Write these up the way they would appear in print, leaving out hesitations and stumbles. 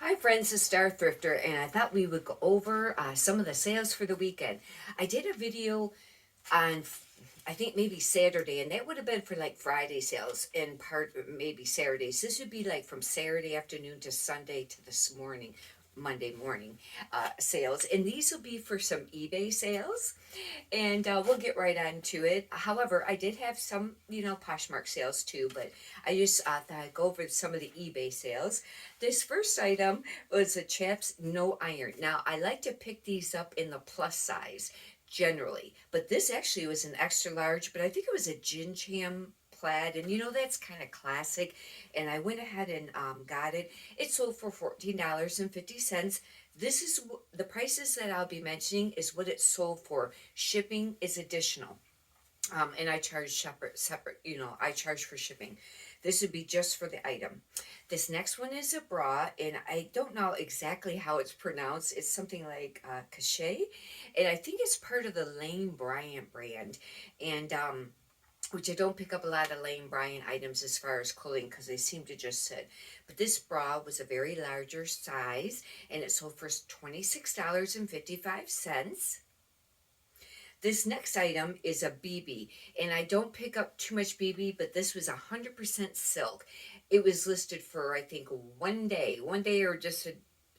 Hi friends, it's Star Thrifter, and I thought we would go over some of the sales for the weekend. I did a video on, I think maybe Saturday, and that would have been for like Friday sales and part maybe Saturdays. This would be like from Saturday afternoon to Sunday to this morning, Monday morning sales, and these will be for some eBay sales, and we'll get right on to it. However, I did have some, Poshmark sales too, but I just thought I'd go over some of the eBay sales. This first item was a chaps no iron. Now, I like to pick these up in the plus size generally, but this actually was an extra large, but I think it was a gin jam plaid, and that's kind of classic, and I went ahead and got it. It sold for $14.50. This is the prices that I'll be mentioning is what it sold for. Shipping is additional. And I charge separate, I charge for shipping. This would be just for the item. This next one is a bra, and I don't know exactly how it's pronounced. It's something like cachet, and I think it's part of the Lane Bryant brand. And which I don't pick up a lot of Lane Bryant items as far as clothing because they seem to just sit. But this bra was a very larger size, and it sold for $26.55. This next item is a BB, and I don't pick up too much BB, but this was 100% silk. It was listed for, I think, one day or just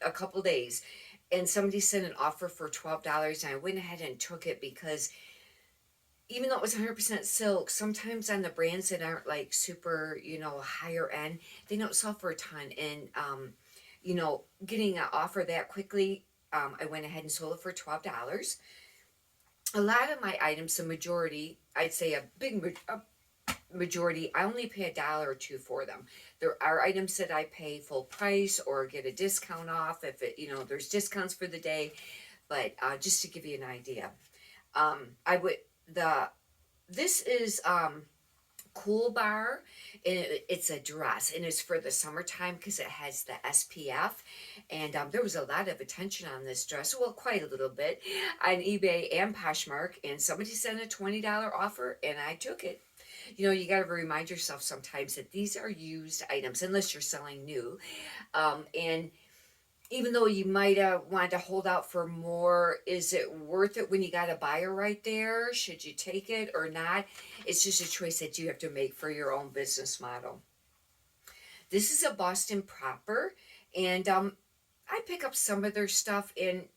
a couple days, and somebody sent an offer for $12, and I went ahead and took it because even though it was 100% silk, sometimes on the brands that aren't like super, higher end, they don't sell for a ton. And, getting an offer that quickly, I went ahead and sold it for $12. A lot of my items, the majority, I'd say a big majority, I only pay $1 or $2 for them. There are items that I pay full price or get a discount off if it, there's discounts for the day. But just to give you an idea, I would the this is Cool Bar, and it's a dress, and it's for the summertime because it has the SPF. And there was a lot of attention on this dress, well, quite a little bit, on eBay and Poshmark, and somebody sent a $20 offer, and I took it. You got to remind yourself sometimes that these are used items unless you're selling new. And even though you might want to hold out for more, is it worth it when you got a buyer right there? Should you take it or not? It's just a choice that you have to make for your own business model. This is a Boston proper, and I pick up some of their stuff, and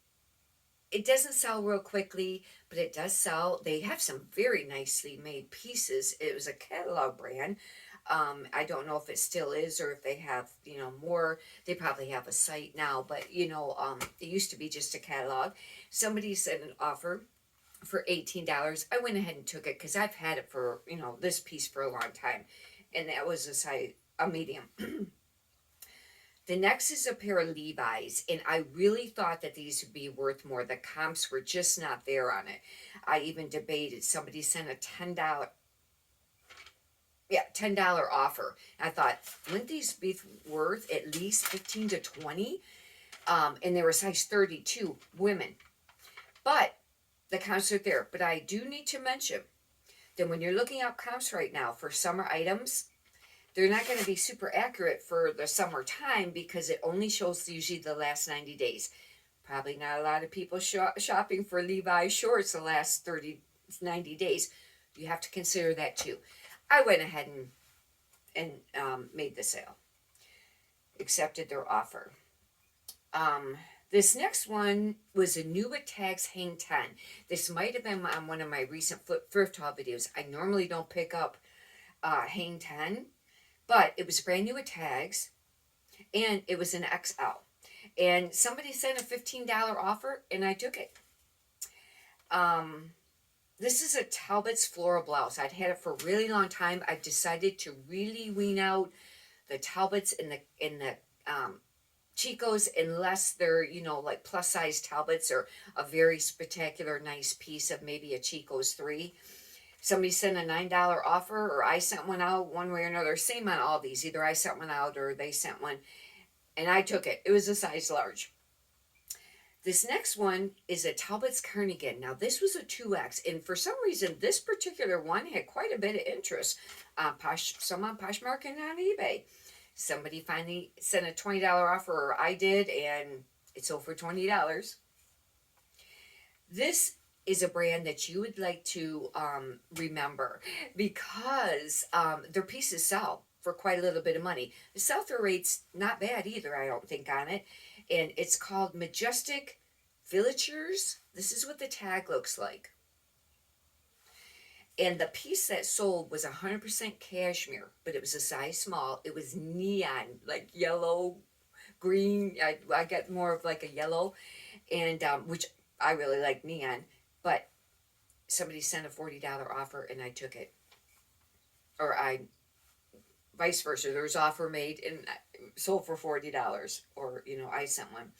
it doesn't sell real quickly, but it does sell. They have some very nicely made pieces. It was a catalog brand. I don't know if it still is or if they have, more. They probably have a site now, but it used to be just a catalog. Somebody sent an offer for $18. I went ahead and took it because I've had it for, this piece for a long time, and that was a medium. The next is a pair of Levi's, and I really thought that these would be worth more. The comps were just not there on it. I even debated. Somebody sent a $10 offer. I thought, wouldn't these be worth at least 15 to 20? And they were size 32 women. But the comps are there. But I do need to mention that when you're looking up comps right now for summer items, they're not going to be super accurate for the summertime because it only shows usually the last 90 days. Probably not a lot of people shopping for Levi shorts the last 90 days. You have to consider that too. I went ahead and made the sale, accepted their offer. This next one was a new at tags hang 10. This might have been on one of my recent thrift haul videos. I normally don't pick up hang 10, but it was brand new at tags, and it was an XL. And somebody sent a $15 offer, and I took it. This is a Talbot's floral blouse. I'd had it for a really long time. I've decided to really wean out the Talbots and the Chicos unless they're, like plus size Talbots or a very spectacular nice piece of maybe a Chico's 3. Somebody sent a $9 offer, or I sent one out one way or another. Same on all these. Either I sent one out or they sent one, and I took it. It was a size large. This next one is a Talbot's cardigan. Now, this was a 2X, and for some reason, this particular one had quite a bit of interest. Some on Poshmark and on eBay. Somebody finally sent a $20 offer, or I did, and it sold for $20. This is a brand that you would like to remember because their pieces sell for quite a little bit of money. The sell-through rate's not bad either, I don't think, on it. And it's called Majestic Villagers. This is what the tag looks like. And the piece that sold was 100% cashmere, but it was a size small. It was neon, like yellow, green. I got more of like a yellow, and which I really like neon. But somebody sent a $40 offer, and I took it, or I vice versa. There was offer made and sold for $40, or I sent one.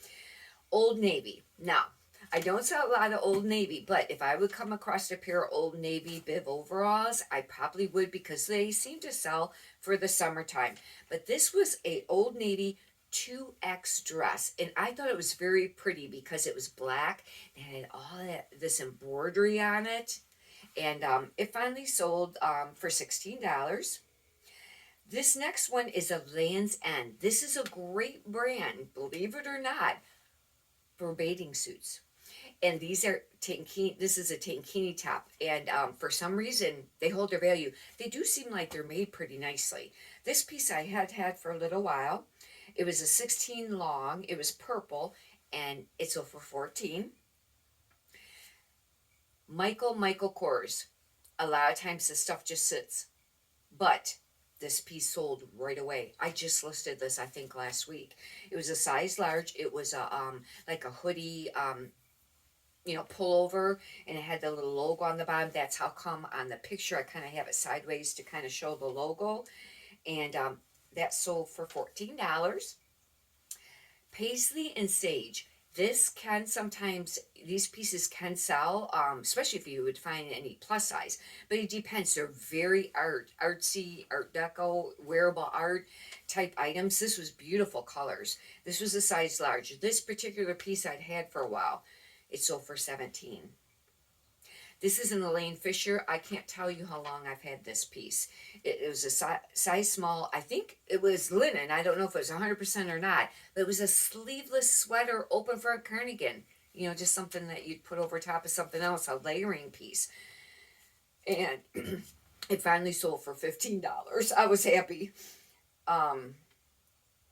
Old Navy. Now, I don't sell a lot of Old Navy, but if I would come across a pair of Old Navy bib overalls, I probably would because they seem to sell for the summertime. But this was a Old Navy 2X dress, and I thought it was very pretty because it was black and had all this embroidery on it. And it finally sold for $16. This next one is a Land's End. This is a great brand, believe it or not, for bathing suits. And these are tankini. This is a tankini top, and for some reason they hold their value. They do seem like they're made pretty nicely. This piece I had for a little while. It was a 16 long. It was purple, and it's over 14. Michael Kors. A lot of times the stuff just sits, but this piece sold right away. I just listed this, I think, last week. It was a size large. It was a like a hoodie pullover, and it had the little logo on the bottom. That's how come on the picture I kind of have it sideways to kind of show the logo. And that sold for $14. Paisley and Sage. This can sometimes, these pieces can sell, especially if you would find any plus size, but it depends. They're very artsy, art deco, wearable art type items. This was beautiful colors. This was a size large. This particular piece I'd had for a while. It sold for $17. This is an Elaine Fisher. I can't tell you how long I've had this piece. It was a size small. I think it was linen. I don't know if it was 100% or not. But it was a sleeveless sweater, open front cardigan. Just something that you'd put over top of something else, a layering piece. And it finally sold for $15. I was happy.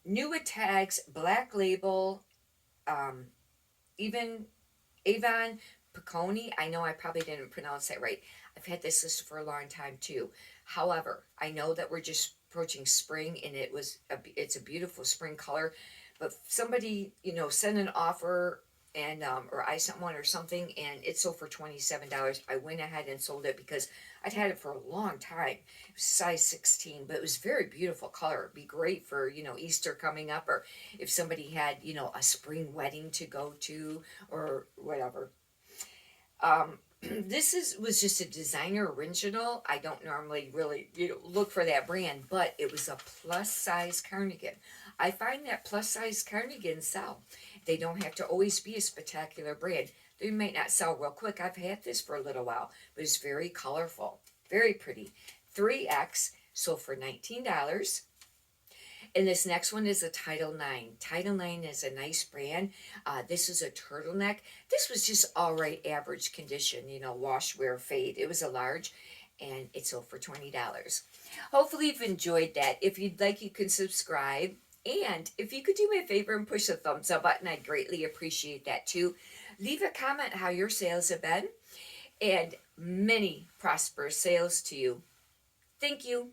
New with tags, black label, even Avon Piccone. I know I probably didn't pronounce that right. I've had this listed for a long time too. However, I know that we're just approaching spring, and it's a beautiful spring color. But somebody sent an offer, and or I sent one or something, and it sold for $27. I went ahead and sold it because I'd had it for a long time. It was size 16, but it was very beautiful color. It'd be great for Easter coming up, or if somebody had a spring wedding to go to or whatever. This was just a designer original. I don't normally really look for that brand, but it was a plus size cardigan. I find that plus size cardigans sell. They don't have to always be a spectacular brand. They might not sell real quick. I've had this for a little while, but it's very colorful, very pretty. 3X sold for $19. And this next one is a Title IX. Title IX is a nice brand. This is a turtleneck. This was just all right, average condition, wash, wear, fade. It was a large, and it sold for $20. Hopefully you've enjoyed that. If you'd like, you can subscribe. And if you could do me a favor and push the thumbs up button, I'd greatly appreciate that too. Leave a comment how your sales have been, and many prosperous sales to you. Thank you.